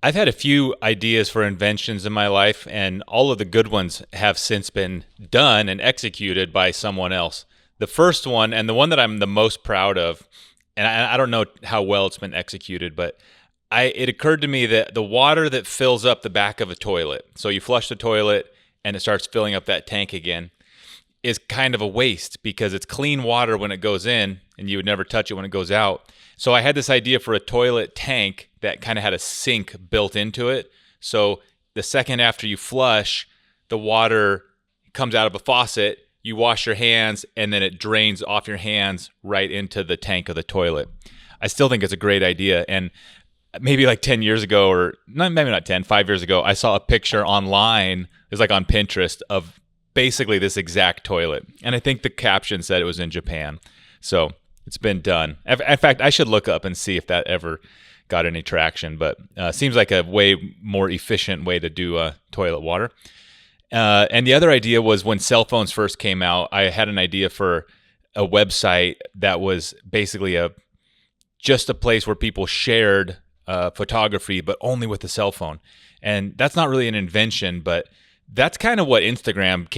I've had a few ideas for inventions in my life, and all of the good ones have since been done and executed by someone else. The first one, and the one that I'm the most proud of, and I don't know how well it's been executed, but it occurred to me that the water that fills up the back of a toilet, so you flush the toilet and it starts filling up that tank again, is kind of a waste because it's clean water when it goes in and you would never touch it when it goes out. So I had this idea for a toilet tank that kind of had a sink built into it. So the second after you flush, the water comes out of a faucet, you wash your hands, and then it drains off your hands right into the tank of the toilet. I still think it's a great idea. And maybe like 10 years ago, or maybe not 10, 5 years ago, I saw a picture online, it was like on Pinterest, of basically this exact toilet. And I think the caption said it was in Japan. So it's been done. In fact, I should look up and see if that ever got any traction, but seems like a way more efficient way to do toilet water. And the other idea was when cell phones first came out, I had an idea for a website that was basically just a place where people shared photography, but only with the cell phone. And that's not really an invention, but that's kind of what Instagram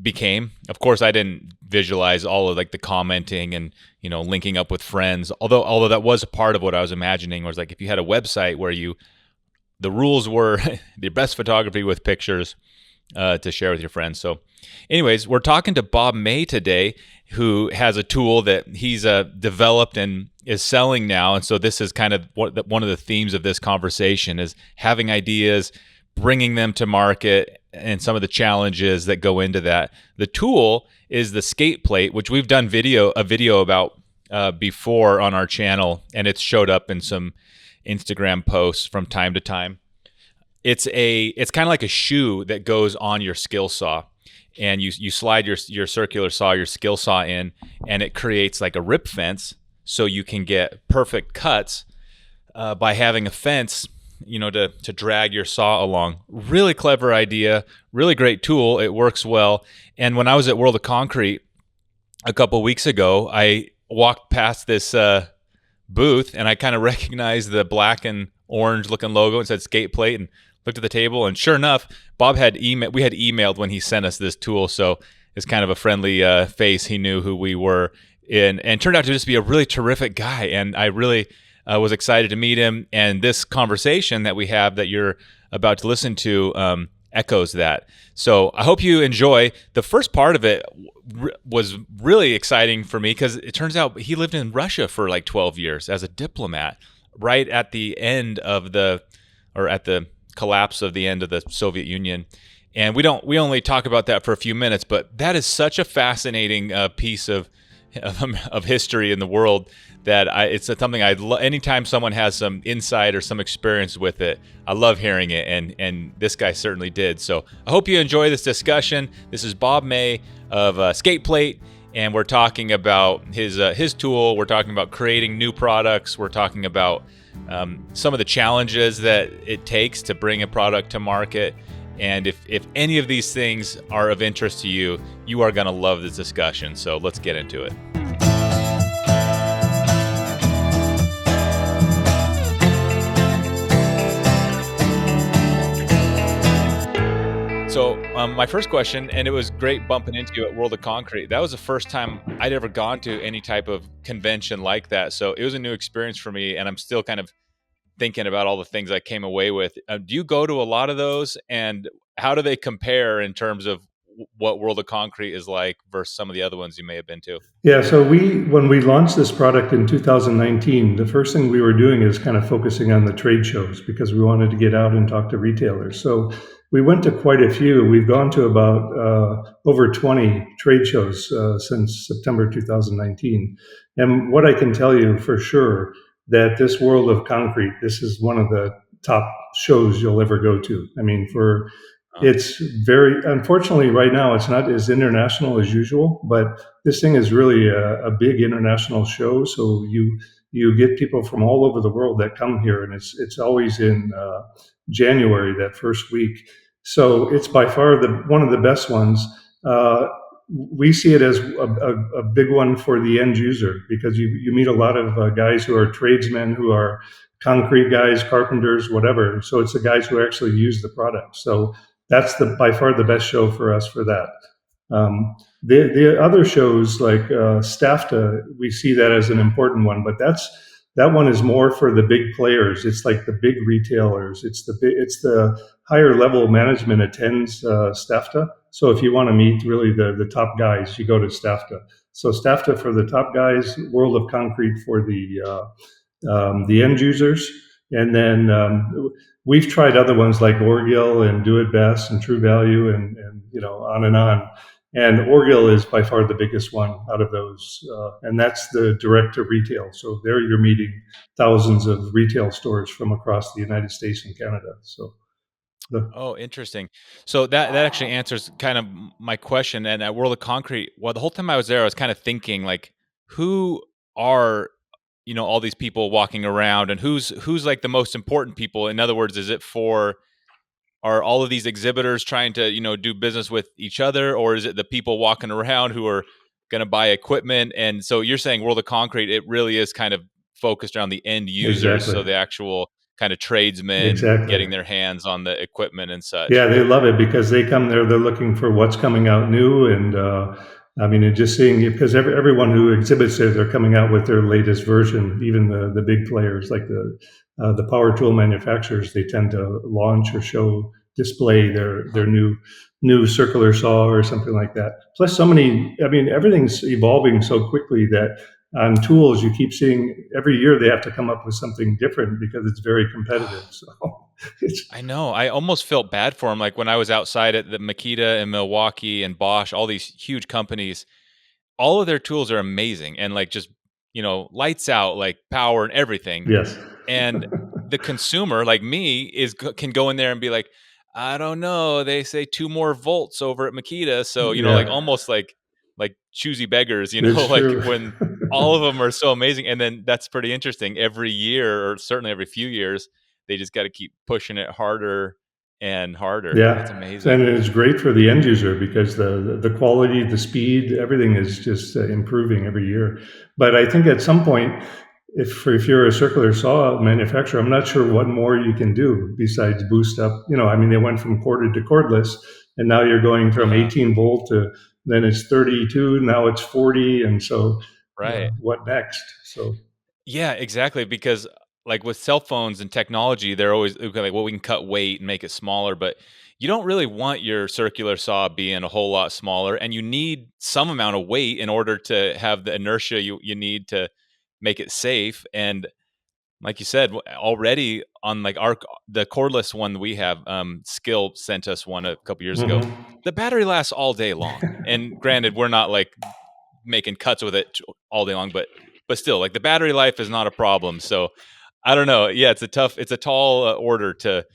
became. Of course, I didn't visualize all of like the commenting and linking up with friends. Although that was a part of what I was imagining, was like if you had a website where the rules were your best photography with pictures to share with your friends. So, anyways, we're talking to Bob May today, who has a tool that he's developed and is selling now. And so this is kind of one of the themes of this conversation is having ideas, bringing them to market, and some of the challenges that go into that. The tool is the skate plate, which we've done a video about before on our channel, and it's showed up in some Instagram posts from time to time. It's kind of like a shoe that goes on your skill saw, and you slide your circular saw, your skill saw in, and it creates like a rip fence, so you can get perfect cuts by having a fence to drag your saw along. Really clever idea, really great tool. It works well. And when I was at World of Concrete a couple weeks ago, I walked past this booth and I kind of recognized the black and orange looking logo and said skate plate, and looked at the table, and sure enough, we had emailed when he sent us this tool. So it's kind of a friendly face. He knew who we were and turned out to just be a really terrific guy. And I really was excited to meet him, and this conversation that we have that you're about to listen to echoes that. So I hope you enjoy. The first part of it was really exciting for me because it turns out he lived in Russia for like 12 years as a diplomat, right at the end of at the collapse of the end of the Soviet Union. And we only talk about that for a few minutes, but that is such a fascinating piece of history in the world that it's something anytime someone has some insight or some experience with it, I love hearing it, and this guy certainly did. So I hope you enjoy this discussion. This is Bob May of Skate Plate, and we're talking about his tool. We're talking about creating new products. We're talking about some of the challenges that it takes to bring a product to market. And if any of these things are of interest to you, you are going to love this discussion. So let's get into it. So my first question, and it was great bumping into you at World of Concrete. That was the first time I'd ever gone to any type of convention like that. So it was a new experience for me, and I'm still kind of thinking about all the things I came away with. Do you go to a lot of those, and how do they compare in terms of what World of Concrete is like versus some of the other ones you may have been to? Yeah, so when we launched this product in 2019, the first thing we were doing is kind of focusing on the trade shows because we wanted to get out and talk to retailers. So we went to quite a few. We've gone to about over 20 trade shows since September 2019. And what I can tell you for sure, that this World of Concrete, this is one of the top shows you'll ever go to. I mean, it's very, unfortunately right now, it's not as international as usual, but this thing is really a big international show. So you get people from all over the world that come here, and it's always in January, that first week. So it's by far one of the best ones. We see it as a big one for the end user because you meet a lot of guys who are tradesmen who are concrete guys, carpenters, whatever. So it's the guys who actually use the product. So that's the by far the best show for us for that. The other shows like STAFTA, we see that as an important one, but that one is more for the big players. It's like the big retailers. It's the higher level management attends STAFTA. So if you want to meet really the top guys, you go to STAFTA. So STAFTA for the top guys, World of Concrete for the end users. And then we've tried other ones like Orgill and Do It Best and True Value and on and on. And Orgill is by far the biggest one out of those. And that's the direct to retail. So there you're meeting thousands of retail stores from across the United States and Canada. So the, Oh, interesting. So that actually answers kind of my question. And at World of Concrete, well, the whole time I was there, I was kind of thinking like, who are all these people walking around, and who's like the most important people? In other words, is it for are all of these exhibitors trying to do business with each other, or is it the people walking around who are going to buy equipment? And so you're saying World of Concrete, it really is kind of focused around the end users, exactly. so the actual kind of tradesmen Exactly. getting their hands on the equipment and such. Yeah, they love it because they come there, they're looking for what's coming out new. And I mean, and just seeing, because everyone who exhibits there, they're coming out with their latest version, even the big players like the power tool manufacturers, they tend to launch or show, display their Huh. new circular saw or something like that. Plus, so many, I mean, everything's evolving so quickly that on tools, you keep seeing every year they have to come up with something different because it's very competitive. So it's, I know. I almost felt bad for him. Like when I was outside at the Makita and Milwaukee and Bosch, all these huge companies, all of their tools are amazing and like just, lights out, like power and everything. yes. And the consumer, like me, can go in there and be like, I don't know. They say 2 more volts over at Makita, so like Yeah, almost like choosy beggars, it's like true. when all of them are so amazing. And then that's pretty interesting. Every year, or certainly every few years, they just got to keep pushing it harder and harder. That's Yeah, amazing. and it's great for the end user because the quality, the speed, everything is just improving every year. But I think at some point, if you're a circular saw manufacturer, I'm not sure what more you can do besides boost up. I mean, they went from corded to cordless, and now you're going from Yeah, 18 volt to then it's 32, now it's 40, and so right. what next? So Yeah, exactly. Because like with cell phones and technology, they're always okay, like, well, we can cut weight and make it smaller, but you don't really want your circular saw being a whole lot smaller, and you need some amount of weight in order to have the inertia you need to make it safe. And like you said, already on like the cordless one that we have, Skill sent us one a couple years ago. mhm. The battery lasts all day long. And granted, we're not like making cuts with it all day long, but still, like the battery life is not a problem. So I don't know. Yeah, it's a tall order to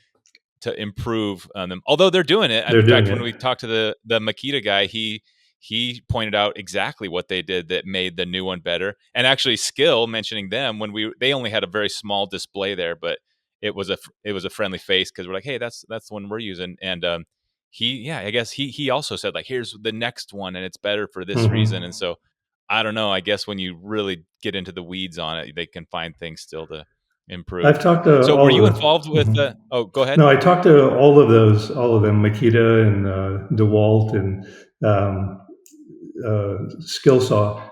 improve on them. Although they're doing it. They're In doing fact, when it. we talked to the Makita guy, he pointed out exactly what they did that made the new one better. And actually, Skill mentioning them when they only had a very small display there, but it was a friendly face because we're like, hey, that's the one we're using. And I guess he also said like, here's the next one, and it's better for this reason. And Mhm. so I don't know. I guess when you really get into the weeds on it, they can find things still to improve. I've talked to So were all you of the. involved with Mhm. oh, go ahead. No, I talked to all of them, Makita and DeWalt and um, Skillsaw,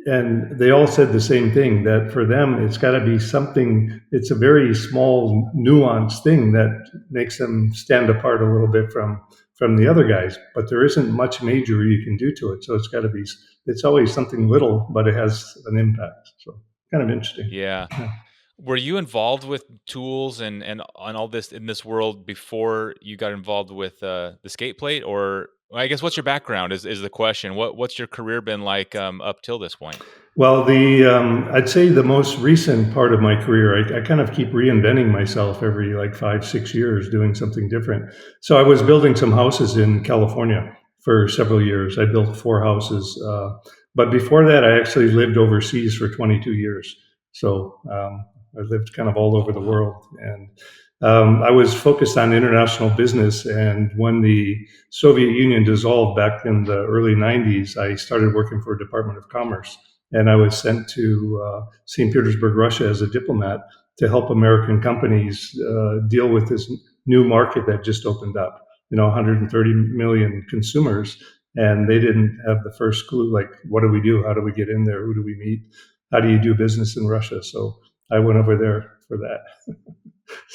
and they all said the same thing that for them it's got to be something. It's a very small, nuanced thing that makes them stand apart a little bit from the other guys. But there isn't much major you can do to it, so it's got to be. It's always something little, but it has an impact. So kind of interesting. Yeah. Yeah. Were you involved with tools and on all this in this world before you got involved with the skate plate? Or well, I guess what's your background is the question. What's your career been like up till this point? Well, the I'd say the most recent part of my career, I kind of keep reinventing myself every like 5 6 years, doing something different. So I was building some houses in California for several years. I built 4 houses, but before that, I actually lived overseas for 22 years. So I lived kind of all Oh over the wow. world, and I was focused on international business. And when the Soviet Union dissolved back in the early 90s, I started working for a Department of Commerce, and I was sent to St. Petersburg, Russia, as a diplomat. to help American companies deal with this new market that just opened up. 130 million consumers, and they didn't have the first clue. Like, what do we do? How do we get in there? Who do we meet? How do you do business in Russia? So I went over there for that.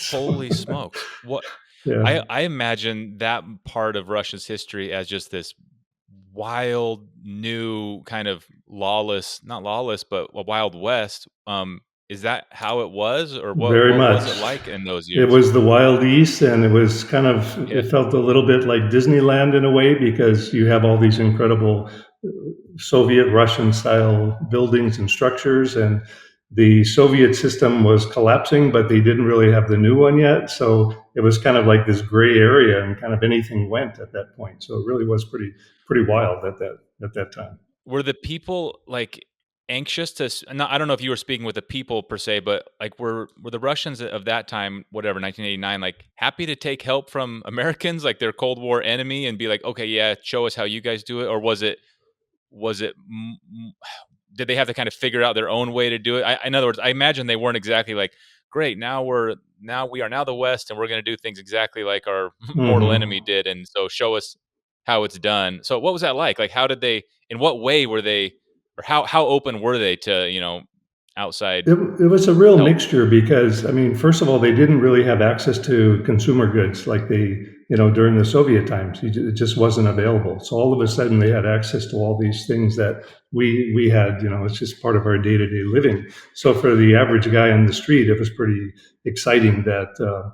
Holy So smokes! What yeah, I imagine that part of Russia's history as just this wild, new kind of lawless, not lawless, but a Wild West. Is that how it was, or very what was much. it like in those It years? was the Wild East, and it was kind of, Yeah. it felt a little bit like Disneyland in a way, because you have all these incredible Soviet Russian style buildings and structures, and the Soviet system was collapsing, but they didn't really have the new one yet. So it was kind of like this gray area, and kind of anything went at that point. So it really was pretty wild at that time. Were the people like anxious to? I don't know if you were speaking with the people per se, but like were the Russians of that time, whatever, 1989, like happy to take help from Americans, like their Cold War enemy, and be like, okay, yeah, show us how you guys do it, or was it did they have to kind of figure out their own way to do it? In other words, I imagine they weren't exactly like, great, now we are now the West, and we're going to do things exactly like our mortal Hmm. enemy did, and so show us how it's done. So what was that like? Like, how did they? In what way were they, or how open were they to outside It was a real help? mixture, because, I mean, first of all, they didn't really have access to consumer goods like during the Soviet times. It just wasn't available. So all of a sudden, they had access to all these things that we had. It's just part of our day to day living. So for the average guy on the street, it was pretty exciting that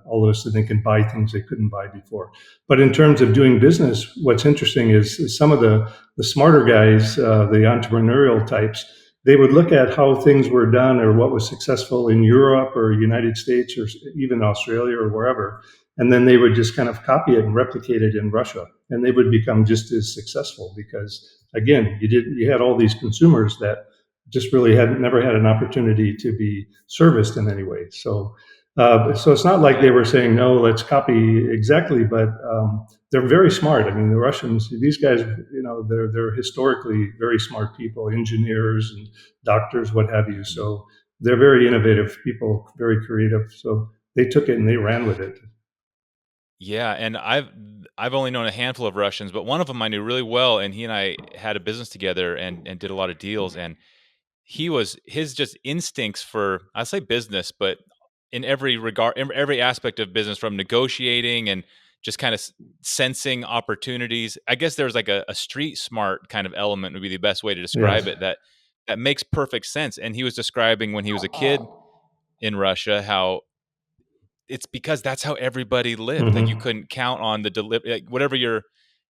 all of a sudden they can buy things they couldn't buy before. But in terms of doing business, what's interesting is some of the smarter guys, the entrepreneurial types, they would look at how things were done or what was successful in Europe or United States or even Australia or wherever, and then they would just kind of copy it and replicate it in Russia, and they would become just as successful, because again, you had all these consumers that just really had never had an opportunity to be serviced in any way. So it's not like they Yeah, were saying no, let's copy exactly, but they're very smart. I mean, the Russians, these guys, they're historically very smart people, engineers and doctors, what have you. mhm. So they're very innovative people, very creative. So they took it and they ran with it. Yeah, and I've only known a handful of Russians, but one of them I knew really well, and he and I had a business together and did a lot of deals, and his just instincts for, I say business, but in every regard, in every aspect of business, from negotiating and just kind of sensing opportunities. I guess there's like a street smart kind of element would be the best way to describe Yes. it. That makes perfect sense. And he was describing when he was a kid in Russia how it's because that's how everybody lived. Like you Hmm. couldn't count on the delivery, like whatever your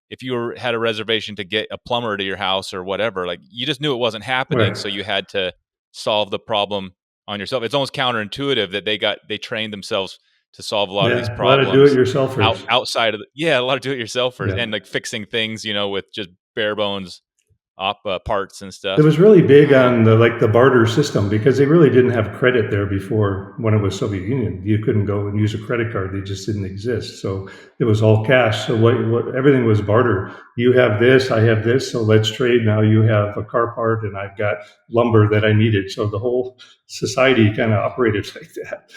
if you had a reservation to get a plumber to your house or whatever, like you just knew it wasn't happening, Right. so you had to solve the problem on yourself. It's almost counterintuitive that they trained themselves to solve a lot of these Yeah. A lot of do it problems yourselfers. outside of a lot of do-it-yourselfers Yeah. and like fixing things, with just bare bones parts and It stuff. was really big Huh. on the barter system, because they really didn't have credit there before. When it was Soviet Union, you couldn't go and use a credit card; they just didn't exist. So it was all cash. So what everything was barter. You have this, I have this, so let's trade. Now you have a car part, and I've got lumber that I needed. So the whole society kind of operated like that.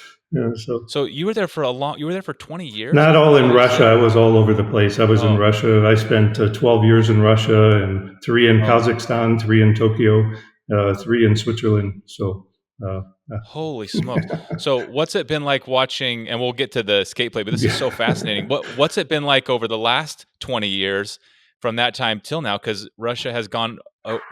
So So you were there for 20 years, not is all is that in what you Russia. said? I was all over the place. I was in Oh, Russia. I spent 12 years in Russia, and 3 in oh. Kazakhstan, 3 in Tokyo, 3 in Switzerland. So, uh, Holy smokes. So what's it been like watching, and we'll get to the skate play, but this is so yeah. fascinating. What's it been like over the last 20 years from that time till now? Because Russia has gone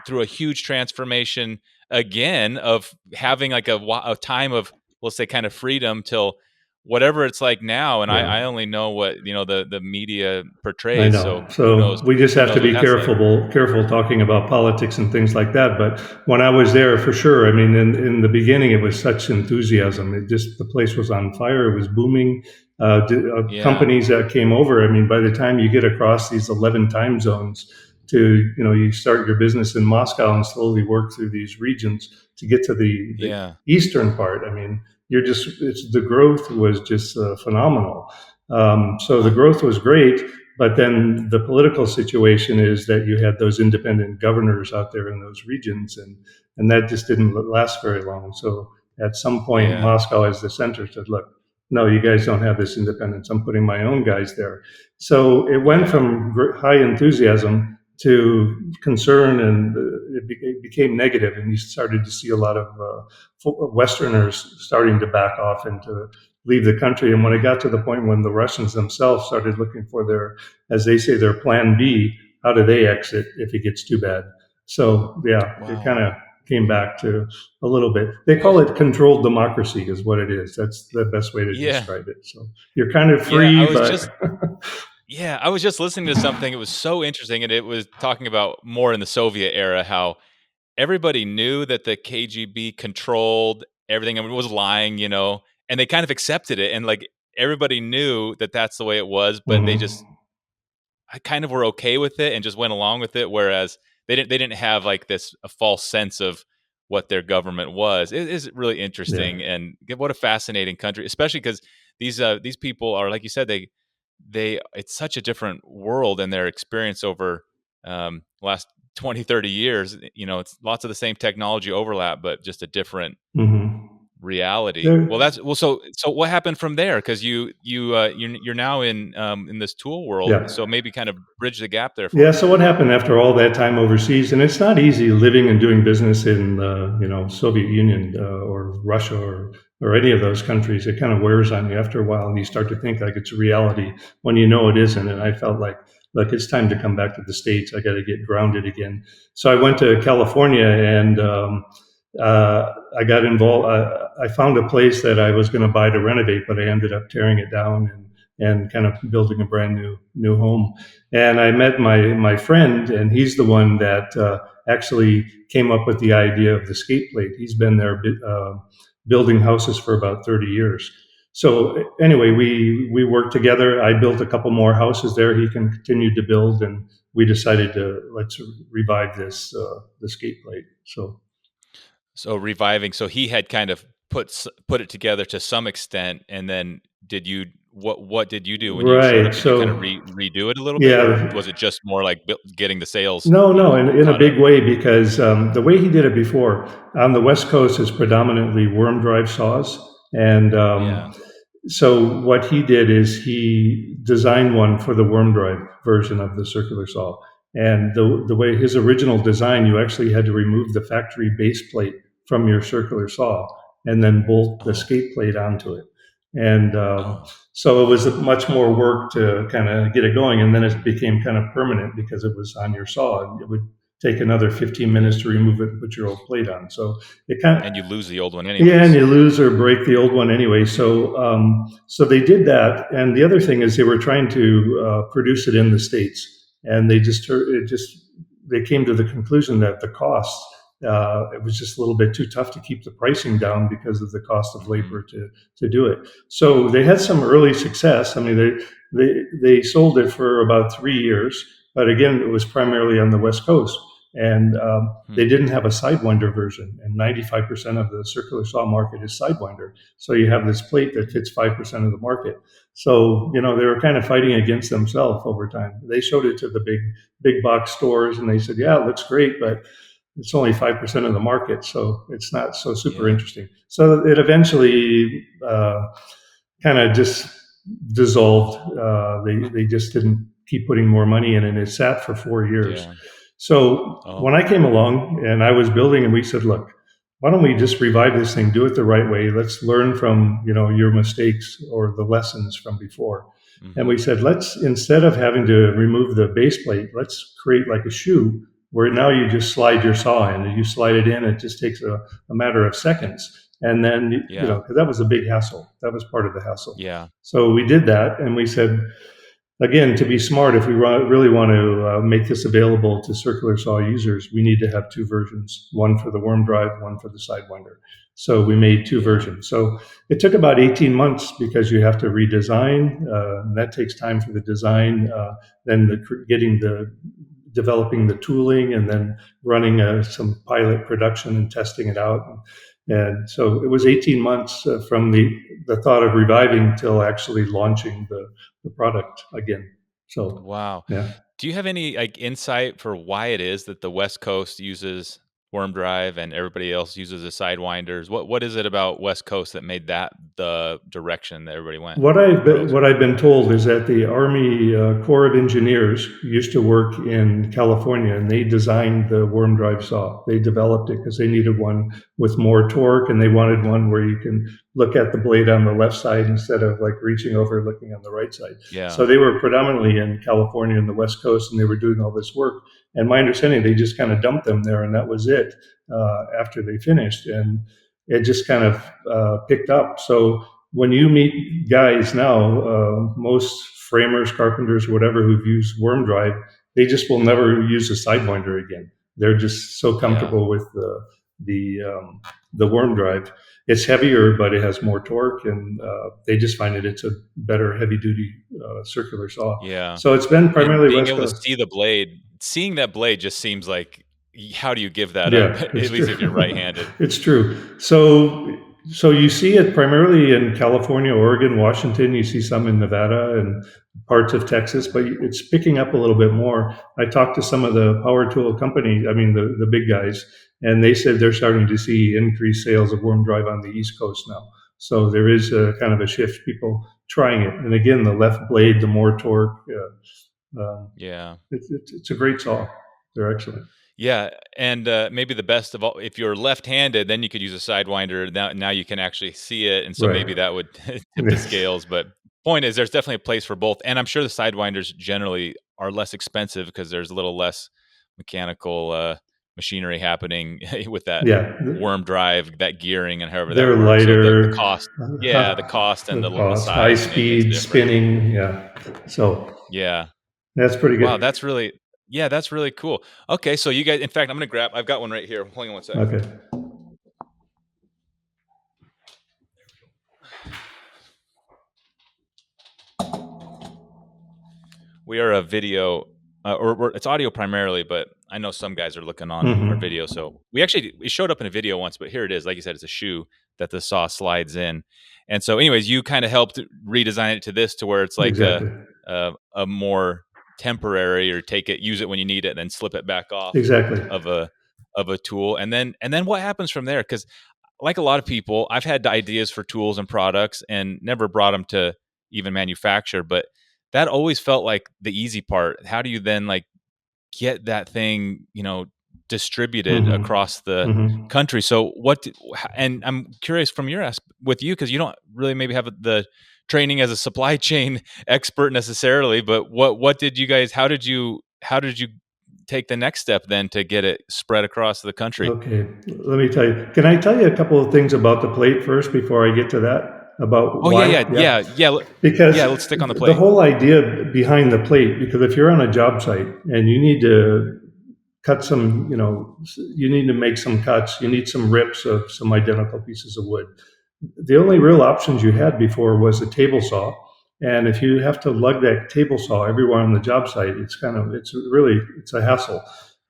through a huge transformation again of having like a time of, let's say, kind of freedom till whatever it's like now. And I Yeah. only know what, the media I portrays. know. So So we just who have to knows what be that's like. careful talking about politics and things like that. But when I was there, for sure, I mean, in the beginning, it was such enthusiasm. The place was on fire. It was booming. Yeah. Companies that came over. I mean, by the time you get across these 11 time zones to, you start your business in Moscow and slowly work through these regions to get to the Yeah. eastern part. I mean, the growth was just phenomenal. So the Huh. growth was great, but then the political situation is that you had those independent governors out there in those regions, and that just didn't last very long. So at some point, Yeah. Moscow, as the center, said, "Look, no, you guys don't have this independence. I'm putting my own guys there." So it went Yeah. from high enthusiasm to concern, and it became negative, and you started to see a lot of Westerners starting to back off and to leave the country. And when it Mm. got to the point when the Russians themselves started looking for their, as they say, their plan B, how do they exit if it gets too bad? So yeah, it kind Wow. of came back to a little bit. They call Well, it controlled democracy, is what it is. That's the best way to yeah. describe it. So you're kind of Yeah, free, but I was just listening to something, it was so interesting, and it was talking about more in the Soviet era, how everybody knew that the KGB controlled everything and was lying, and they kind of accepted it, and, like, everybody knew that that's the way it was, but they mhm. just I kind of were okay with it and just went along with it, whereas they didn't have, like, this a false sense of what their government was. It is really Yeah. interesting, and what a fascinating country, especially because these people are, like you said, they it's such a different world and their experience over, last 20, 30 years. It's lots of the same technology overlap, but just a different Hmm. reality. Well, There, so what happened from there? Because you're now in this tool world, yeah. so maybe kind of bridge the gap there for Yeah. me. So what happened after all that time overseas? And it's not easy living and doing business in the Soviet Union or Russia or any of those countries. It kind of wears on you after a while, and you start to think like it's a reality when you know it isn't. And I Mhm. felt like it's time to come back to the States. I got to get grounded again. So I went to California, and I got involved. I found a place that I was going to buy to renovate, but I ended up tearing it down and kind of building a brand new home. And I met my friend, and he's the one that actually came up with the idea of the skate plate. He's been there building houses for about 30 years. So anyway, we worked together. I built a couple more houses there. He can continue to build, and we decided to let's revive this the skate plate. So So reviving. So he had kind of put it together to some extent, and then did you what did you do when you showed right. up? Did you kind of So redo it a little bit, or was yeah. it just more like getting the sales, No, no, in a caught up? big way because the way he did it before on the West Coast is predominantly worm drive saws, and Yeah. so what he did is he designed one for the worm drive version of the circular saw. And the way his original design, you actually had to remove the factory base plate from your circular saw and then bolt the Oh. skate plate onto it. And Oh. so it was much more work to kind of get it going. And then it became kind of permanent because it was on your saw. And it would take another 15 minutes to remove it and put your old plate on. So it kind of, And you lose the old one yeah, and anyways. you lose or break the old one anyway. So, so they did that, and the other thing is they were trying to produce it in the states, and they came to the conclusion that the cost it was just a little bit too tough to keep the pricing down because of the cost of Mhm. labor to do it. So they had some early success. I mean, they sold it for about 3 years, but again, it was primarily on the West Coast, and Hmm. they didn't have a Sidewinder version, and 95% of the circular saw market is Sidewinder. So you have this plate that fits 5% of the market. So they were kind of fighting against themselves over time. They showed it to the big box stores, and they said, "Yeah, it looks great, but it's only 5% of the market, so it's not so super Yeah. interesting." So it eventually kind of just dissolved. They just didn't keep putting more money in, and it sat for 4 years. Yeah. So when Oh. I came along and I was building, and we said, "Look, why don't we just revive this thing, do it the right way? Let's learn from your mistakes or the lessons from before." And we Mhm. said, let's, instead of having to remove the base plate, let's create like a shoe where now you just slide your saw in, and you slide it in. It just takes a matter of seconds. And then, Yeah. because that was a big hassle. That was part of the hassle. Yeah. So we did that, and we said, again, to be smart, if we really want to make this available to circular saw users, we need to have two versions, one for the worm drive, one for the Sidewinder. So we made two Yeah. versions. So it took about 18 months because you have to redesign. And that takes time for the design, then getting the developing the tooling, and then running some pilot production and testing it out. And so it was 18 months from the thought of reviving till actually launching the product again. So, Wow. yeah. Do you have any, like, insight for why it is that the West Coast uses worm drive, and everybody else uses the sidewinders. What is it about West Coast that made that the direction that everybody went? Pros. What I've been told is that the Army Corps of Engineers used to work in California, and they designed the worm drive saw. They developed it because they needed one with more torque, and they wanted one where you can look at the blade on the left side instead of like reaching over looking on the right side. Yeah. So they were predominantly in California and the West Coast, and they were doing all this work. And my understanding, they just kind of dumped them there, and that was it after they finished. And it just kind of picked up. So when you meet guys now, most framers, carpenters, whatever, who've used worm drive, they just will never use a sidewinder again. They're just so Yeah. comfortable with the worm drive. It's heavier, but it has more torque, and they just find it's a better heavy duty circular saw. Yeah. So it's been And primarily being West able to Coast. see the blade, seeing that blade just seems like, how do you give that up? Yeah, At it's least true. if you're right-handed. It's true. So you see it primarily in California, Oregon, Washington. You see some in Nevada and parts of Texas, but it's picking up a little bit more. I talked to some of the power tool companies, I mean the big guys, and they said they're starting to see increased sales of worm drive on the East Coast now. So there is a kind of a shift, people trying it. And again, the left blade, the more torque. Yeah. It's a great saw. They're excellent. Yeah, and maybe the best of all, if you're left-handed, then you could use a sidewinder. Now you can actually see it, and so maybe Right. that would tip the scales. But point is, there's definitely a place for both, and I'm sure the sidewinders generally are less expensive because there's a little less mechanical machinery happening with that Yeah. worm drive, that gearing, and however that They're works. So the lighter, cost, yeah, the cost and the the cost, high size make it's speed, different. spinning. Yeah. So Yeah. that's pretty Wow, good. that's really yeah, that's really cool. Okay, so you guys, in fact, I've got one right here. Hold on one sec. Okay. We are a video, or it's audio primarily, but I know some guys are looking on our Hmm. video. So it showed up in a video once, but here it is. Like you said, it's a shoe that the saw slides in. And so, anyways, you kind of helped redesign it to this to where it's like Exactly. a more temporary, or use it when you need it, and then slip it back off Exactly. of a tool. And then what happens from there? Because like a lot of people, I've had ideas for tools and products and never brought them to even manufacture, but that always felt like the easy part. How do you then like get that thing, distributed Hmm. across the Hmm. country? So and I'm curious from your with you, because you don't really maybe have the training as a supply chain expert necessarily, but what did you guys, how did you take the next step then to get it spread across the country? Okay. Let me tell you. Can I tell you a couple of things about the plate first before I get to that? About Oh yeah, why? yeah, Yeah. yeah, yeah. Because Yeah, let's stick on the the plate. whole idea behind the plate, because if you're on a job site and you need to cut some, you need to make some cuts, you need some rips of some identical pieces of wood. The only real options you had before was a table saw. And if you have to lug that table saw everywhere on the job site, it's a hassle.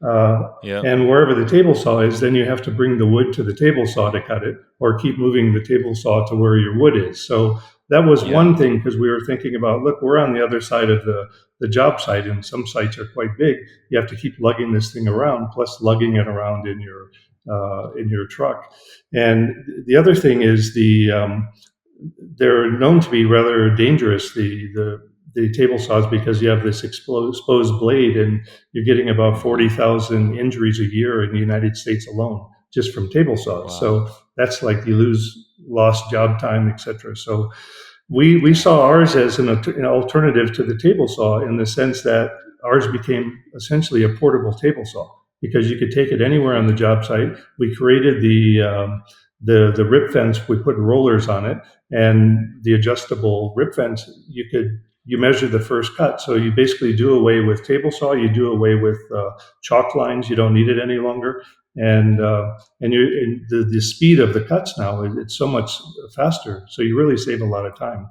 Uh, Yeah, and wherever the table saw is, then you have to bring the wood to the table saw to cut it, or keep moving the table saw to where your wood is. So that was yeah, one thing, because we were thinking about, look, we're on the other side of the job site, and some sites are quite big. You have to keep lugging this thing around, plus lugging it around in your truck. And the other thing is they're known to be rather dangerous. The table saws, because you have this exposed blade, and you're getting about 40,000 injuries a year in the United States alone just from table saws. wow, So that's like you lose lost job time, etc. So we saw ours as an alternative to the table saw, in the sense that ours became essentially a portable table saw, because you could take it anywhere on the job site. We created the rip fence. We put rollers on it, and the adjustable rip fence. You measure the first cut, so you basically do away with table saw. You do away with chalk lines. You don't need it any longer, and the speed of the cuts now, it's so much faster. So you really save a lot of time.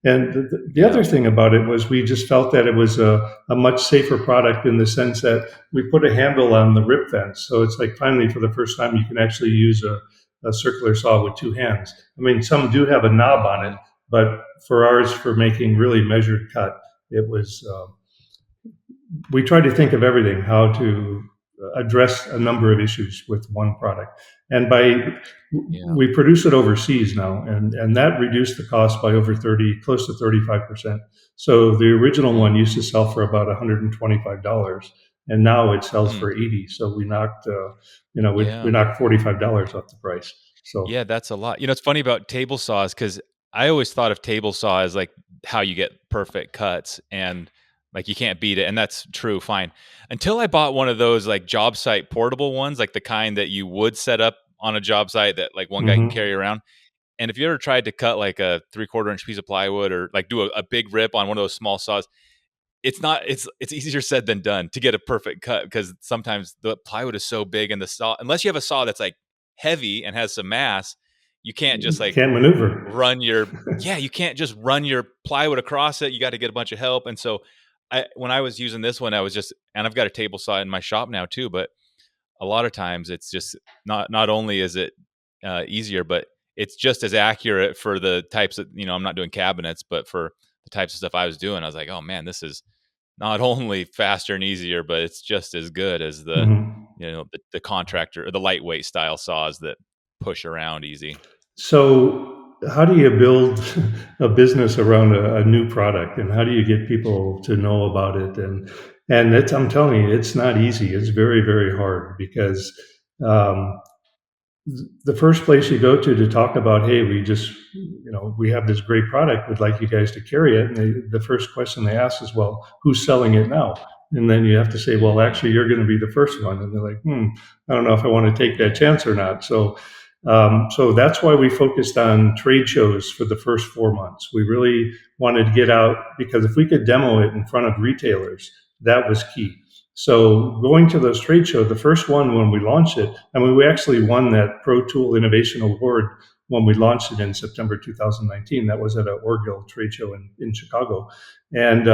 And the yeah, other thing about it was, we just felt that it was a much safer product, in the sense that we put a handle on the rip fence. So it's like, finally, for the first time, you can actually use a circular saw with two hands. I mean, some do have a knob on it, hmm but for ours, for making really measured cut, it was, we tried to think of everything, how to address a number of issues with one product. And Yeah. we produce it overseas now, and that reduced the cost by over 30, close to 35%. So the original Mm. one used to sell for about $125, and now it sells Mm. for 80. So we knocked, we Yeah. knocked $45 off the price. So Yeah, that's a lot. It's funny about table saws because I always thought of table saw as like how you get perfect cuts and like you can't beat it. And that's true, fine. Until I bought one of those like job site portable ones, like the kind that you would set up on a job site that like one guy can mhm. carry around. And if you ever tried to cut like a 3/4 inch piece of plywood or like do a big rip on one of those small saws, it's easier said than done to get a perfect cut because sometimes the plywood is so big and the saw, unless you have a saw that's like heavy and has some mass, you can't just like Can't maneuver. run your you can't just run your plywood across it. You got to get a bunch of help. And so when I was using this one, I was just, and I've got a table saw in my shop now too, but a lot of times it's just not only is it easier, but it's just as accurate for the types of, I'm not doing cabinets, but for the types of stuff I was doing, I was like, oh man, this is not only faster and easier, but it's just as good as Mhm. the contractor or the lightweight style saws that push around easy. So, how do you build a business around a new product, and how do you get people to know about it? And it's, I'm telling you, it's not easy. It's very, very hard because um, the first place you go to talk about, hey, we have this great product, we'd like you guys to carry it. And the first question they ask is, well, who's selling it now? And then you have to say, well, Mm, actually, you're going to be the first one. And they're like, I don't know if I want to take that yeah. chance or not. So that's why we focused on trade shows for the first 4 months. We really wanted to get out because if we could demo it in front of retailers, that was key. So going to those trade shows, the first one when we launched it, I mean, we actually won that Pro Tool Innovation Award when we launched it in September 2019. That was at an Orgill trade show in Chicago, and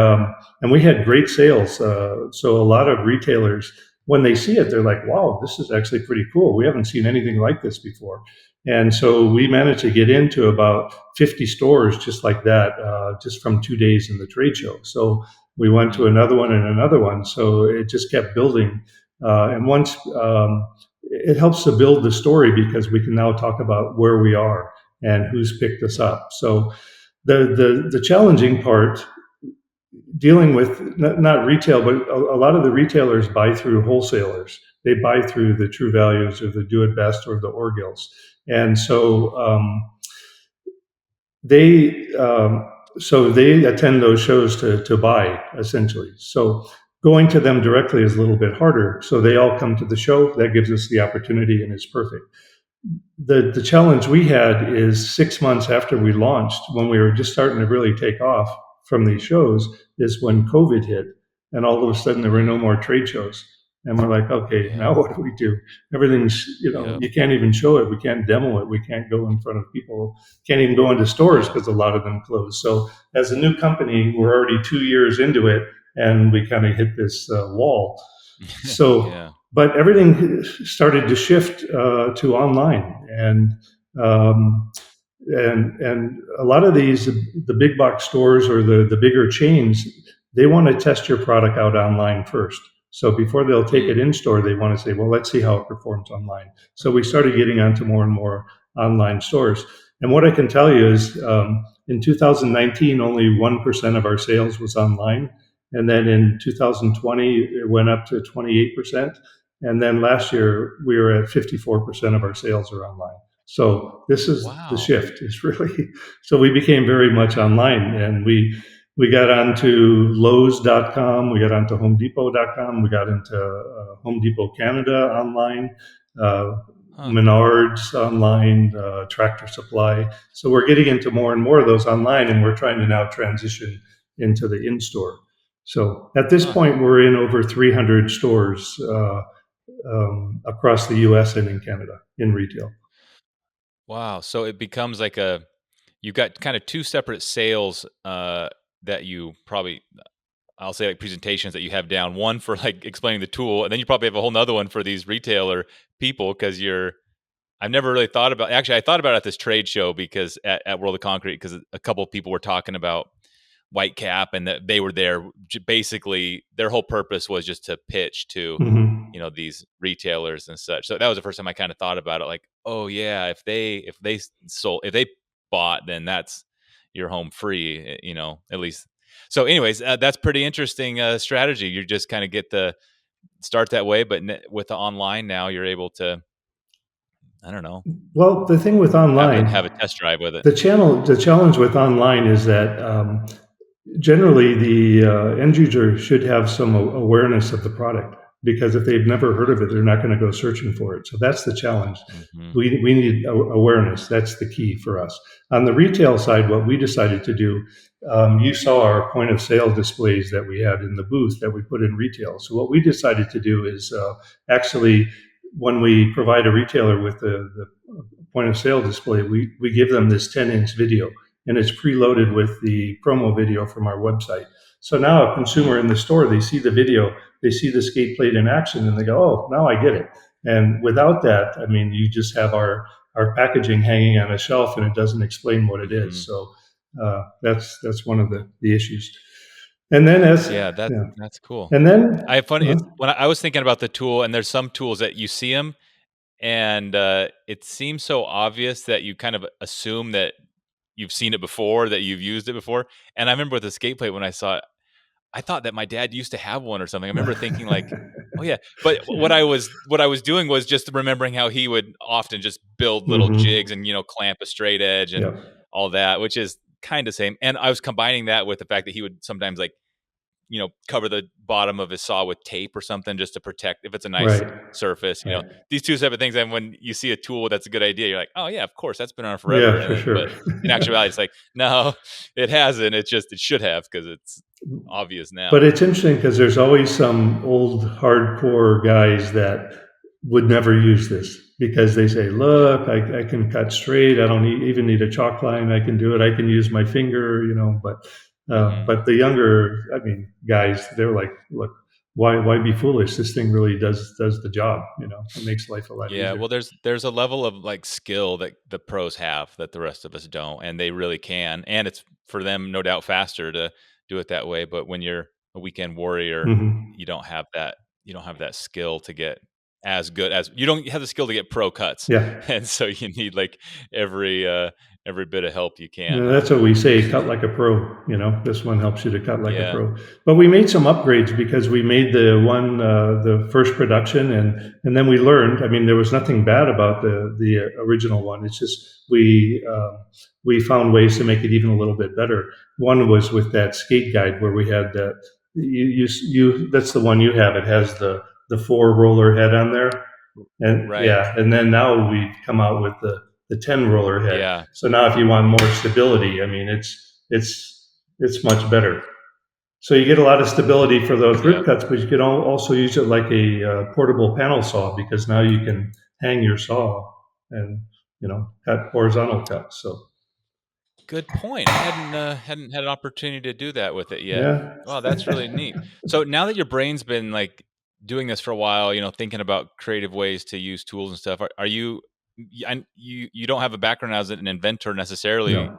we had great sales. So a lot of retailers, when they see it, they're like, "Wow, this is actually pretty cool. We haven't seen anything like this before." And so we managed to get into about 50 stores just like that, just from 2 days in the trade show. So we went to Mm, another one and another one. So it just kept building. And once it helps to build the story because we can now talk about where we are and who's picked us yeah. up. So the challenging part dealing with not retail, but a lot of the retailers buy through wholesalers. They buy through the True Values or the Do It Best or the Orgills, and Mm, they they attend those shows to buy essentially. So going to them directly is a little bit harder. So they all come to the show. That gives us the opportunity, and it's perfect. The challenge we had is 6 months after we launched, when we were just starting to really take off from these shows, is when COVID hit, and all of a sudden there were no mm, more trade shows, and we're like, okay, now yeah. what do we do? Everything's, Yep. you can't even show it, we can't demo it, we can't go in front of people, can't even go into stores Yeah. because a lot of them closed. So as a new company, we're already 2 years into it, and we kind of hit this wall. So Yeah. but everything started to shift to online, um, and a lot of these, the big box stores or the bigger chains, they want to test your product out online first. So before they'll take Mm, it in store, they want to say, well, let's see how it performs online. So we started getting onto more and more online stores. And what I can tell you is, in 2019, only 1% of our sales was online. And then in 2020, it went up to 28%. And then last year, we were at 54% of our sales are online. So this is the wow. shift. Is really so we became very much online, and we got onto Lowe's.com, we got onto HomeDepot.com, we got into Home Depot Canada online, uh, Huh. Menards online, Tractor Supply. So we're getting into more and more of those online, and we're trying to now transition into the in-store. So at this Huh. point, we're in over 300 stores across the U.S. and in Canada in retail. Wow. So it becomes like you've got kind of two separate sales that you probably, I'll say like presentations that you have down. One for like explaining the tool, and then you probably have a whole nother one for these retailer people because I've never really thought about. Actually, I thought about it at this trade show because at World of Concrete because a couple of people were talking about white cap, and that they were there. Basically, their whole purpose was just to pitch to, Hmm. these retailers and such. So that was the first time I kind of thought about it. Like, oh yeah, if they bought, then that's your home free. At least. So, anyways, that's pretty interesting strategy. You just kind of get the start that way, but with the online now, you're able to, I don't know, Well, the thing with have a online, test drive with it. the challenge with online is that generally the end user should have some awareness of the product, because if they've never heard of it, they're not going to go searching for it. So that's the challenge. Mm-hmm. We need awareness. That's the key for us. On the retail side, what we decided to do, you saw our point of sale displays that we had in the booth that we put in retail. So what we decided to do is actually, when we provide a retailer with the point of sale display, we give them this 10-inch video, and it's preloaded with the promo video from our website. So now a consumer in the store, they see the video, they see the skate plate in action, and they go, oh, now I get it. And without that, I mean, you just have our packaging hanging on a shelf, and it doesn't explain what it Mm-hmm. is. So that's one of the issues. And then as Yeah, yeah, that's cool. and then I have fun. uh, It's when I was thinking about the tool, and there's some tools that you see them, and it seems so obvious that you kind of assume that you've seen it before, that you've used it before. And I remember with the skate plate, when I saw it, I thought that my dad used to have one or something. I remember thinking like, "Oh yeah," but what I was doing was just remembering how he would often just build little jigs hmm and clamp a straight edge and yeah, all that, which is kind of same. And I was combining that with the fact that he would sometimes like cover the bottom of his saw with tape or something just to protect if it's a nice right, surface. right. These two separate things. And when you see a tool that's a good idea, you're like, oh yeah, of course that's been around forever. Yeah, And for then, sure. but in actuality, it's like, no, it hasn't. It should have because it's obvious But now. it's interesting because there's always some old hardcore guys that would never use this because they say, Yeah. "Look, I can cut straight. I don't even need a chalk line. I can do it. I can use my finger." Hmm. But the younger, I mean, guys, they're like, "Look, why be foolish? This thing really does the job. It makes life a lot Yeah. easier." Well, there's a level of like skill that the pros have that the rest of us don't, and they really can. And it's for them, no doubt, faster to do it that way. But when you're a weekend warrior, Hmm. you don't have that. You don't have that skill to get as good as you don't have the skill to get pro cuts, Yeah. and so you need like every uh every bit of help you can. That's what we say, cut like a pro. This one helps you to cut like a Yeah. pro. But we made some upgrades because we made the first production, and then we learned. I mean, there was nothing bad about the original one. It's just we found ways to make it even a little bit better. One was with that skate guide where we had you that's the one you have. It has the four roller head on there, and Right. yeah, and then now we've come out with the 10 roller head. Yeah. So now if you want more stability, I mean, it's much better. So you get a lot of stability for those Yeah. rip cuts, but you can also use it like a portable panel saw, because now you can hang your saw and cut horizontal cuts. So Good point. I hadn't had an opportunity to do that with it yet. yeah. Wow, that's really neat. So now that your brain's been like doing this for a while, thinking about creative ways to use tools and stuff, are you you don't have a background as an inventor necessarily, No.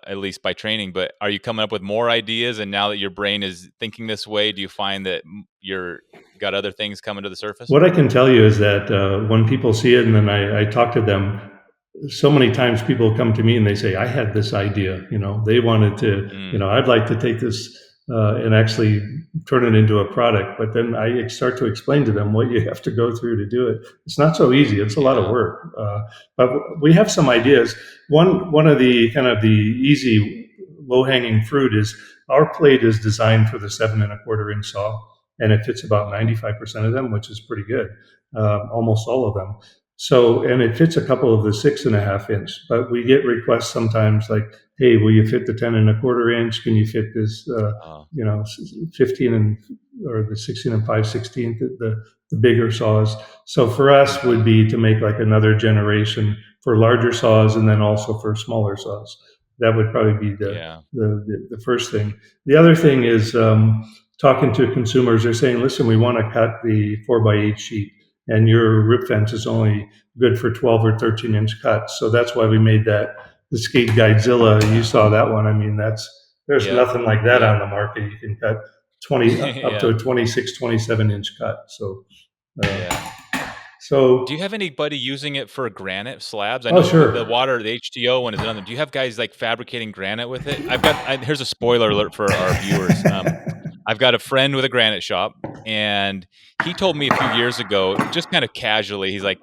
at least by training, but are you coming up with more ideas? And now that your brain is thinking this way, do you find that you're got other things coming to the surface? What I can tell you is that when people see it and then I talk to them, so many times people come to me and they say, I had this idea. They wanted to, Mm, I'd like to take this and actually turn it into a product. But then I start to explain to them what you have to go through to do it. It's not so easy. It's a lot of yeah. work. But we have some ideas. One of the kind of the easy low hanging fruit is our plate is designed for the 7 1/4 inch saw, and it fits about Hmm. 95% of them, which is pretty good, almost all of them. So, and it fits a couple of the 6.5 inch, but we get requests sometimes like, hey, will you fit the 10 1/4 inch? Can you fit this, Oh, 15 or the 16 and 5/16, the bigger saws. So for us hmm, would be to make like another generation for larger saws and then also for smaller saws. That would probably be yeah. the first thing. The other thing is talking to consumers. They're saying, listen, we want to cut the 4x8 sheet, and your rip fence is only good for 12 or 13 inch cuts. So that's why we made that the Skate Guidezilla. You saw that one. I mean, there's Yep. nothing like that Yep. on the market. You can cut 20 up to Yeah. a 26, 27-inch cut. So, uh, Yeah. Do you so have anybody using it for granite slabs? I oh, know the sure. water, the H2O one is another. Do you have guys like fabricating granite with it? Here's a spoiler alert for our viewers. I've got a friend with a granite shop, and he told me a few years ago, just kind of casually, he's like,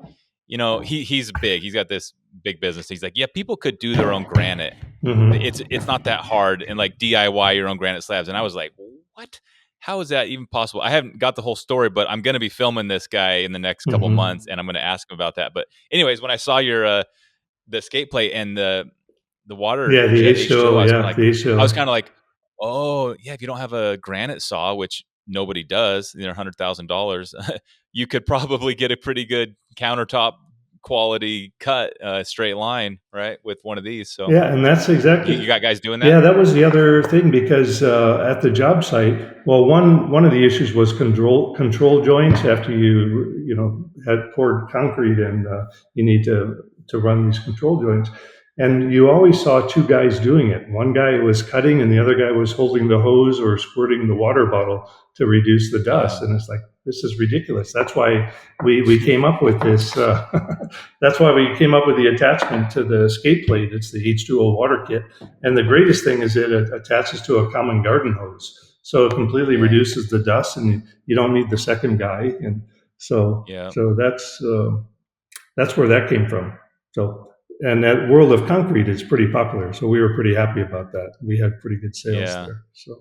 he's big. He's got this big business. He's like, yeah, people could do their own granite. It's not that hard, and like DIY your own granite slabs. And I was like, what? How is that even possible? I haven't got the whole story, but I'm going to be filming this guy in the next couple Hmm. months, and I'm going to ask him about that. But anyways, when I saw your the skate plate and the water Yeah, the jet H2O, H2O. Yeah, the I was H2O. kind of like, oh yeah, if you don't have a granite saw, which nobody does, $100,000, you could probably get a pretty good countertop quality cut, straight line, right, with one of these. So Yeah, and that's you exactly. got guys doing that? Yeah, that was the other thing because at the job site, well, one of the issues was control joints after had poured concrete and you need to run these control joints, and you always saw two guys doing it. One guy was cutting, and the other guy was holding the hose or squirting the water bottle to reduce the dust. Yeah. And it's like this is ridiculous. That's why we came up with this. That's why we came up with the attachment to the skate plate. It's the H2O water kit, and the greatest thing is it attaches to a common garden hose. So it completely Yeah. reduces the dust and you don't need the second guy. And so, Yeah. so that's where that came from. So, and that World of Concrete is pretty popular. So we were pretty happy about that. We had pretty good sales Yeah. there. So,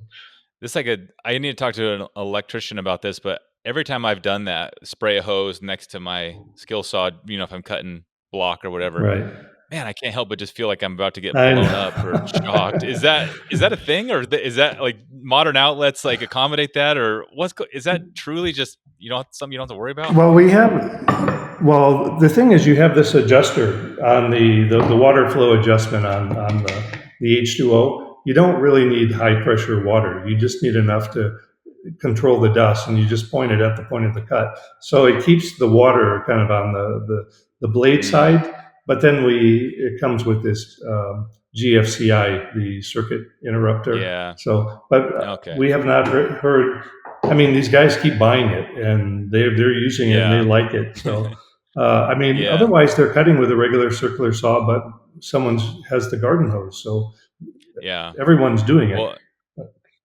This like a I need to talk to an electrician about this, but every time I've done that, spray a hose next to my skill saw, if I'm cutting block or whatever, right. man, I can't help but just feel like I'm about to get I blown up or shocked. know. Is that a thing, or is that like modern outlets like accommodate that, or is that truly just something you don't have to worry about? Well, well, the thing is, you have this adjuster on the water flow adjustment on the H2O. You don't really need high pressure water. You just need enough to control the dust, and you just point it at the point of the cut. So it keeps the water kind of on the blade Mm, side, but then it comes with this GFCI, the circuit interrupter. yeah. So, but Okay. we have not heard. I mean, these guys keep buying it, and they're using it, and they Yeah. like it. So, I mean, Yeah. otherwise they're cutting with a regular circular saw, but someone has the garden hose, so Yeah. everyone's doing it. Well,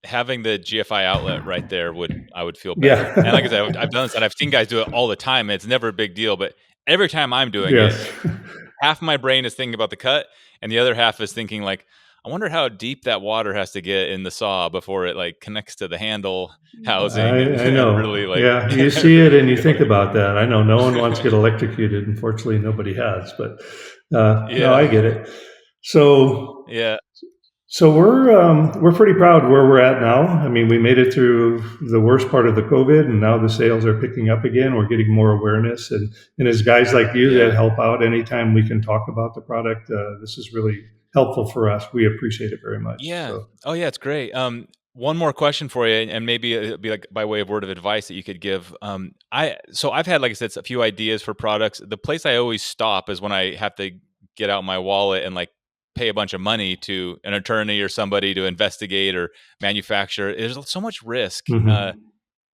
having the GFI outlet right there I would feel better. And like I said, Yeah. I've done this and I've seen guys do it all the time. And it's never a big deal, but every time I'm doing it, Yes. half of my brain is thinking about the cut, and the other half is thinking like, I wonder how deep that water has to get in the saw before it like connects to the handle housing and I and really know. like, Yeah, you see it and you you know what think I about that. I know no one wants to mean? get electrocuted. Unfortunately, nobody has, but no, I Yeah, get it. So, yeah, we're pretty proud where we're at now. I mean, we made it through the worst part of the COVID, and now the sales are picking up again. We're getting more awareness, and as guys like you that yeah. help out anytime we can talk about the product, this is really helpful for us. We appreciate it very much. Yeah. So. Oh, yeah, it's great. One more question for you, and maybe it'd be like by way of word of advice that you could give. I've had, like I said, a few ideas for products. The place I always stop is when I have to get out my wallet and like pay a bunch of money to an attorney or somebody to investigate or manufacture. There's so much risk. Mhm.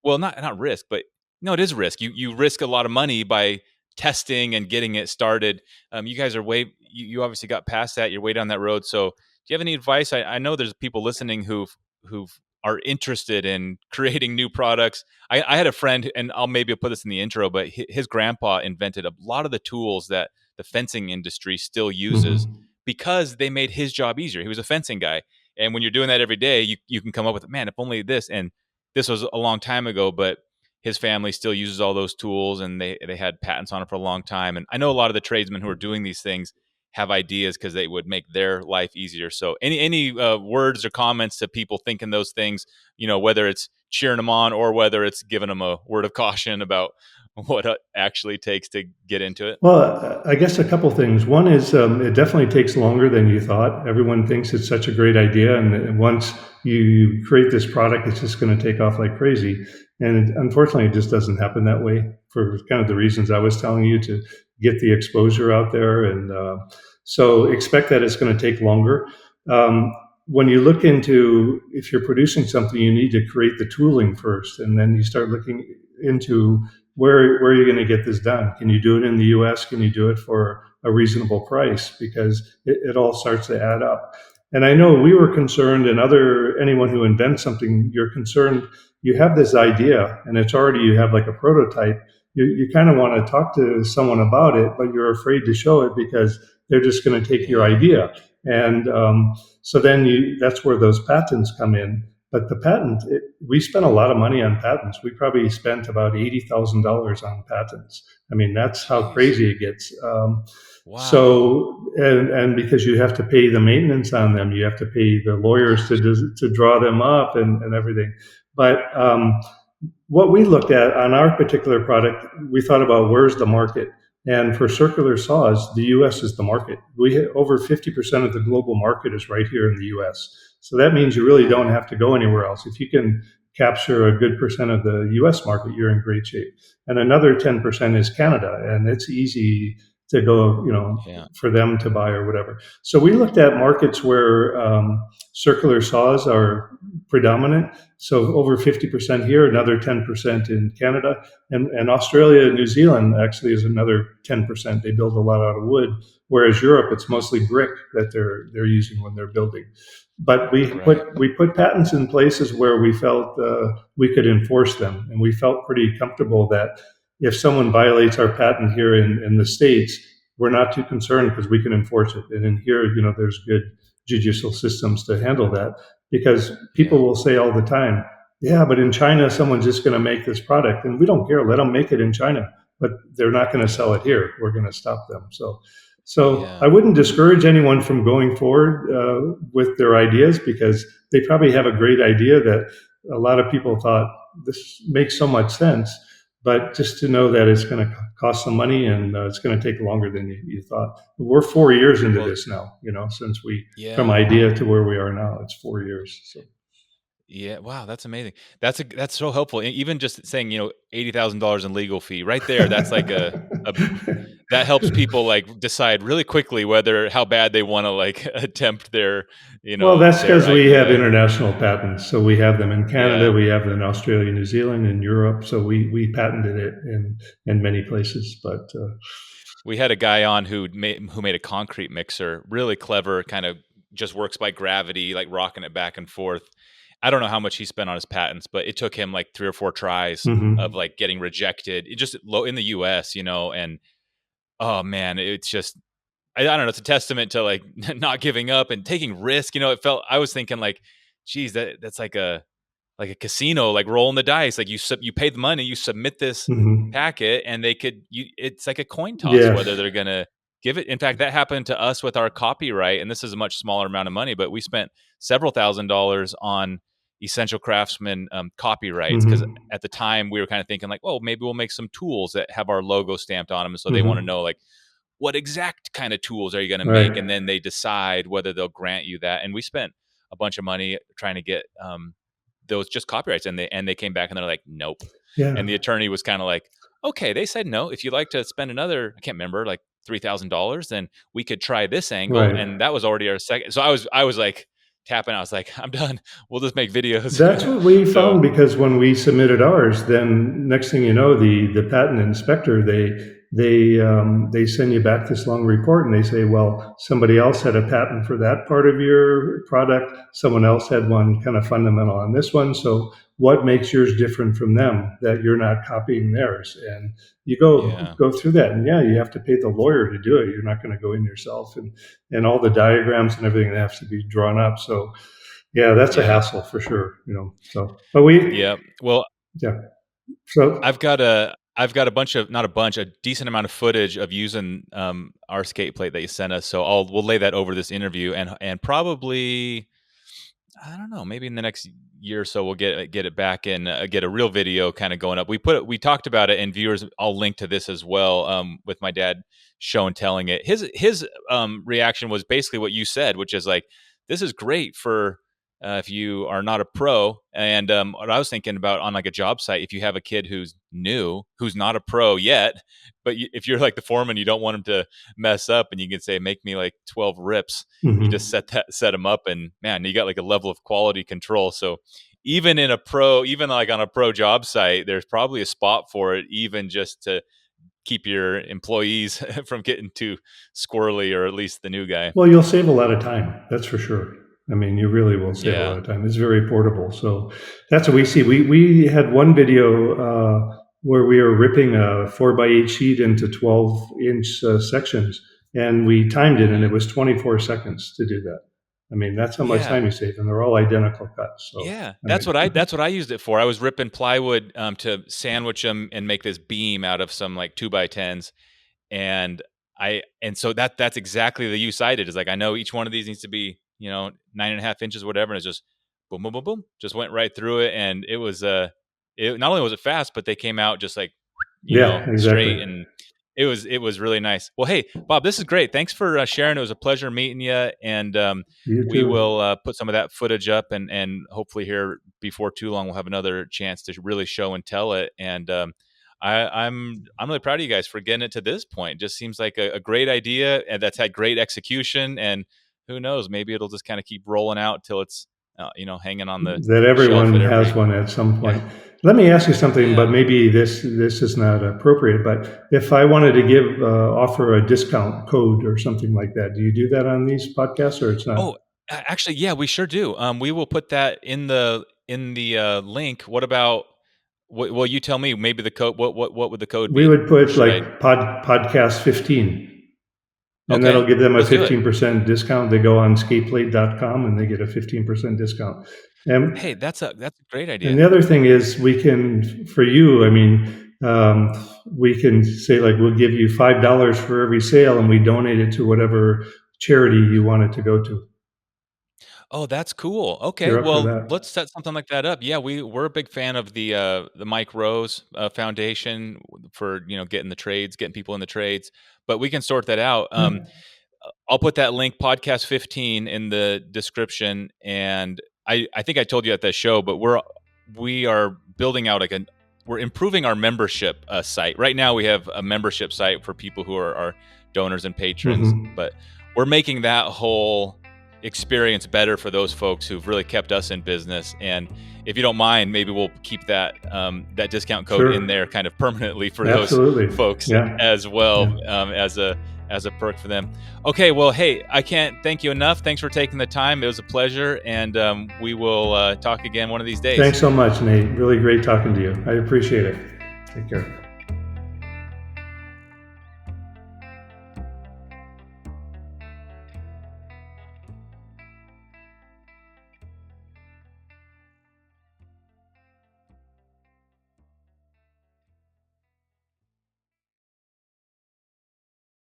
Well, not risk, but no, it is risk. You risk a lot of money by testing and getting it started. You guys are you obviously got past that. You're way down that road. So, do you have any advice? I know there's people listening who are interested in creating new products. I had a friend, and I'll maybe put this in the intro, but his grandpa invented a lot of the tools that the fencing industry still uses Mhm. because they made his job easier. He was a fencing guy, and when you're doing that every day, you can come up with, man, if only this. And this was a long time ago, but his family still uses all those tools, and they had patents on it for a long time. And I know a lot of the tradesmen who are doing these things have ideas because they would make their life easier. So any words or comments to people thinking those things, whether it's cheering them on or whether it's giving them a word of caution about what it actually takes to get into it. Well, I guess a couple things. One is it definitely takes longer than you thought. Everyone thinks it's such a great idea, and once you create this product, it's just going to take off like crazy. And unfortunately, it just doesn't happen that way for kind of the reasons I was telling you to get the exposure out there. And so expect that it's going to take longer. Um, when you look into if you're producing something, you need to create the tooling first, and then you start looking into where are you going to get this done? Can you do it in the U.S.? Can you do it for a reasonable price? Because it all starts to add up. And I know we were concerned, and other anyone who invents something, you're concerned. You have this idea, and it's already you have like a prototype. You kind of want to talk to someone about it, but you're afraid to show it because they're just going to take your Yeah. idea. And so then that's where those patents come in. But the patent, we spent a lot of money on patents. We probably spent about $80,000 on patents. I mean, that's how Jeez. crazy it gets. Wow. So because you have to pay the maintenance on them, you have to pay the lawyers to draw them up and everything. But what we looked at on our particular product, we thought about where's the market. And for circular saws, the US is the market. We hit over 50% of the global market is right here in the US. So that means you really don't Wow. have to go anywhere else. If you can capture a good percent of the US market, you're in great shape. And another 10% is Canada, and it's easy to go, Yeah. for them to buy or whatever. So we looked at markets where circular saws are predominant. So over 50% here, another 10% in Canada, and Australia and New Zealand actually is another 10%. They build a lot out of wood, whereas Europe it's Hmm. mostly brick that they're using when they're building. But Right. we put patents in places where we felt we could enforce them, and we felt pretty comfortable that if someone violates our patent here in the states, we're not too concerned because we can enforce it. And in here, there's good judicial systems to handle that because people Yeah. will say all the time, yeah, but in China, someone's just going to make this product, and we don't care. Let them make it in China, but they're not going to sell Yeah. it here. We're going to stop them. So I Yeah. wouldn't discourage anyone from going forward with their ideas because they probably have a great idea that a lot of people thought this makes so much sense. But just to know that it's going to cost some money and it's going to take longer than you thought. We're 4 years into Well, this now, since we from yeah. idea to where we are now. It's 4 years. So. Yeah, wow, that's amazing. That's so helpful. Even just saying, $80,000 in legal fee right there, that's like a that helps people like decide really quickly whether how bad they want to like attempt Well, that's their because we have idea. international patents. So we have them in Canada, Yeah. we have them in Australia, New Zealand, and Europe. So we patented it in many places. But We had a guy on who made a concrete mixer, really clever, kind of just works by gravity, like rocking it back and forth. I don't know how much he spent on his patents, but it took him like 3 or 4 tries of mhm, like getting rejected. It just low in the US, and oh man, it's just I don't know, it's a testament to like not giving up and taking risk. I was thinking like, geez, that's like a casino, like rolling the dice. Like you pay the money, you submit this mhm. packet, and it's like a coin toss Yes. whether they're gonna give it. In fact, that happened to us with our copyright, and this is a much smaller amount of money, but we spent several $1,000s on Essential Craftsman copyrights because Mhm, at the time we were kind of thinking like, well, maybe we'll make some tools that have our logo stamped on them, and so they want to mhm. know like what exact kind of tools are you going to make, and Right. then they decide whether they'll grant you that. And we spent a bunch of money trying to get those just copyrights, and they came back and they're like, nope. And Yeah. the attorney was kind of like, okay, they said no. If you'd like to spend another, I can't remember, like $3,000, then we could try this angle. Right. And that was already our second. So I was like tapping. I was like, I'm done. We'll just make videos. That's what we So found because when we submitted ours, then next thing you know, the patent inspector they send you back this long report and they say, well, somebody else had a patent for that part of your product. Someone else had one kind of fundamental on this one. So what makes yours different from them that you're not copying theirs? And you yeah, go through that, and yeah, you have to pay the lawyer to do it. You're not going to go in yourself, and all the diagrams and everything that has to be drawn up. So yeah, that's a yeah, hassle for sure, So, but we, yeah. Well, yeah. So, I've got a bunch of not a bunch, a decent amount of footage of using our skate plate that you sent us. So we'll lay that over this interview, and probably I don't know, maybe in the next year or so we'll get it back and get a real video kind of going up. We talked about it, and viewers, I'll link to this as well. With my dad show and telling it, his reaction was basically what you said, which is like, this is great for if you are not a pro. And what I was thinking about on like a job site, if you have a kid who's new, who's not a pro yet, but if you're like the foreman, you don't want him to mess up, and you can say, make me like 12 rips. You just Hmm. set him up, and man, you got like a level of quality control. So even in a pro, even like on a pro job site, there's probably a spot for it, even just to keep your employees from getting too squirrely, or at least the new guy. Well, you'll save a lot of time, that's for sure. I mean, you really will save a lot Yeah. of time. It's very portable. So that's what we see. We had one video where we were ripping a 4x8 sheet into 12-inch sections, and we timed it, and it Mhm. was 24 seconds to do that. I mean, that's how much Yeah. time you save, and they're all identical cuts. So, Yeah, I mean, that's what I used it for. I was ripping plywood to sandwich them and make this beam out of some like 2x10s, and so that's exactly the use I did. Is like, I know each one of these needs to be 9.5 inches, whatever, and it's just boom, boom, boom, boom, just went right through it, and it was it not only was it fast, but they came out just like yeah, exactly. straight, and it was really nice. Well, hey Bob, this is great. Thanks for sharing. It was a pleasure meeting you, and You we will too. put some of that footage up, and hopefully here before too long we'll have another chance to really show and tell it. And I'm really proud of you guys for getting it to this point. It just seems like a great idea, and that's had great execution. And who knows, maybe it'll just kind of keep rolling out till it's hanging on the That shelf everyone at has every. one at some Yeah. point. Let me ask you something, Yeah. but maybe this is not appropriate. But if I wanted to give offer a discount code or something like that, do you do that on these podcasts, or it's not? Oh, actually, yeah, we sure do. We will put that in the link. What about? Well, you tell me. Maybe the code. What would the code We be, would or put should I? like podcast 15, and that'll Okay, give them a let's do it. 15% discount. They go on skateplate.com and they get a 15% discount. And Hey, that's a great And idea. the other thing is, we can, for you, I mean, we can say, like, we'll give you $5 for every sale, and we donate it to whatever charity you want it to go to. Oh, that's cool. Okay, You're up for well, that? let's set something like that up. Yeah, we're a big fan of the Mike Rose Foundation for getting the trades, getting people in the trades. But we can sort that out. Yeah. I'll put that link, podcast 15, in the description. And I think I told you at that show, but we are building out we're improving our membership site. Right now we have a membership site for people who are our donors and patrons, Hmm. but we're making that whole experience better for those folks who've really kept us in business. And if you don't mind, maybe we'll keep that discount code in Sure. there kind of permanently for those Absolutely. folks Yeah. as well, Yeah. as a perk for them. Okay, well, hey, I can't thank you enough. Thanks for taking the time. It was a pleasure, and we will talk again one of these days. Thanks so much, Nate. Really great talking to you. I appreciate it. Take care.